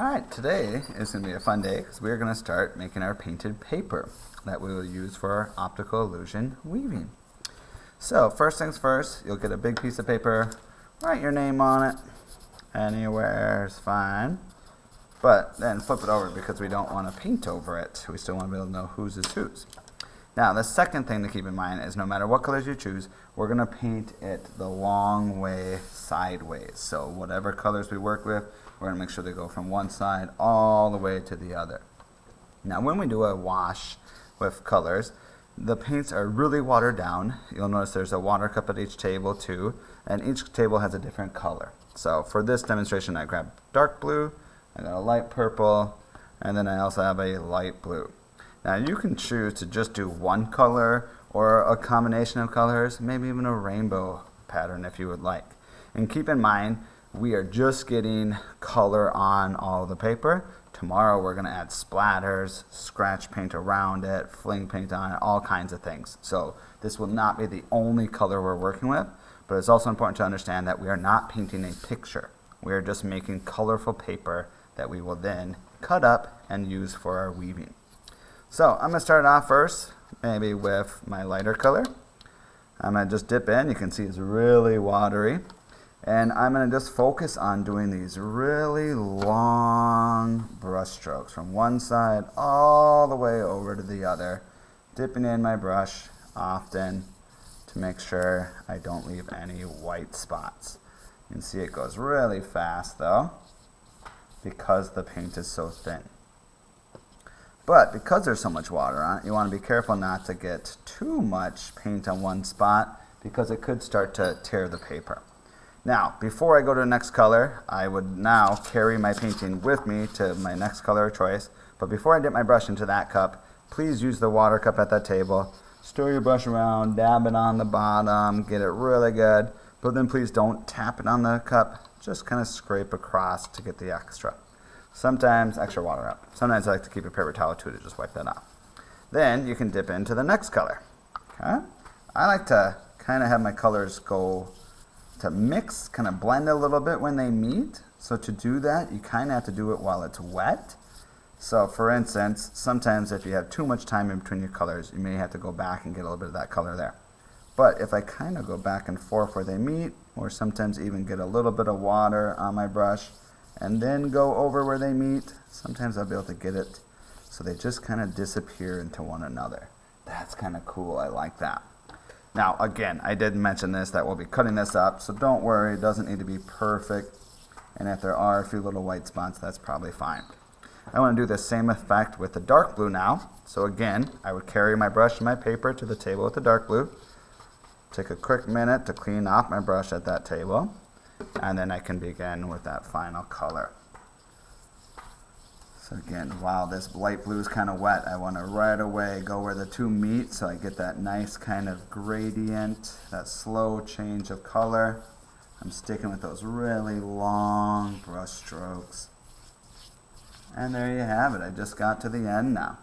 Alright, today is going to be a fun day because we're going to start making our painted paper that we will use for our optical illusion weaving. So first things first, you'll get a big piece of paper, write your name on it, anywhere is fine, but then flip it over because we don't want to paint over it. We still want to be able to know whose is whose. Now the second thing to keep in mind is no matter what colors you choose, we're going to paint it the long way sideways. So whatever colors we work with, we're going to make sure they go from one side all the way to the other. Now when we do a wash with colors, the paints are really watered down. You'll notice there's a water cup at each table too, and each table has a different color. So for this demonstration I grabbed dark blue, I got a light purple, and then I also have a light blue. Now you can choose to just do one color or a combination of colors, maybe even a rainbow pattern if you would like. And keep in mind, we are just getting color on all the paper. Tomorrow we're going to add splatters, scratch paint around it, fling paint on it, all kinds of things. So this will not be the only color we're working with, but it's also important to understand that we are not painting a picture. We are just making colorful paper that we will then cut up and use for our weaving. So I'm going to start off first, maybe with my lighter color. I'm going to just dip in. You can see it's really watery. And I'm going to just focus on doing these really long brush strokes from one side all the way over to the other, dipping in my brush often to make sure I don't leave any white spots. You can see it goes really fast though because the paint is so thin. But because there's so much water on it, you want to be careful not to get too much paint on one spot because it could start to tear the paper. Now, before I go to the next color, I would now carry my painting with me to my next color of choice. But before I dip my brush into that cup, please use the water cup at that table. Stir your brush around, dab it on the bottom, get it really good. But then please don't tap it on the cup. Just kind of scrape across to get the extra. Sometimes extra water up. Sometimes I like to keep a paper towel too to just wipe that off. Then you can dip into the next color. Okay? I like to kind of have my colors go to mix, kind of blend a little bit when they meet. So to do that, you kind of have to do it while it's wet. So for instance, sometimes if you have too much time in between your colors, you may have to go back and get a little bit of that color there. But if I kind of go back and forth where they meet, or sometimes even get a little bit of water on my brush, and then go over where they meet, sometimes I'll be able to get it so they just kind of disappear into one another. That's kind of cool. I like that. Now, again, I did mention this, that we'll be cutting this up, so don't worry, it doesn't need to be perfect. And if there are a few little white spots, that's probably fine. I want to do the same effect with the dark blue now. So again, I would carry my brush and my paper to the table with the dark blue. Take a quick minute to clean off my brush at that table. And then I can begin with that final color. So again, while this light blue is kind of wet, I want to right away go where the two meet so I get that nice kind of gradient, that slow change of color. I'm sticking with those really long brush strokes. And there you have it. I just got to the end now.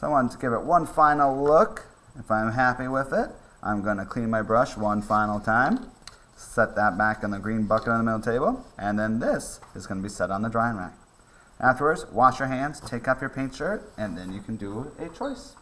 So I wanted to give it one final look. If I'm happy with it, I'm going to clean my brush one final time. Set that back in the green bucket on the middle table. And then this is going to be set on the drying rack. Afterwards, wash your hands, take off your paint shirt, and then you can do a choice.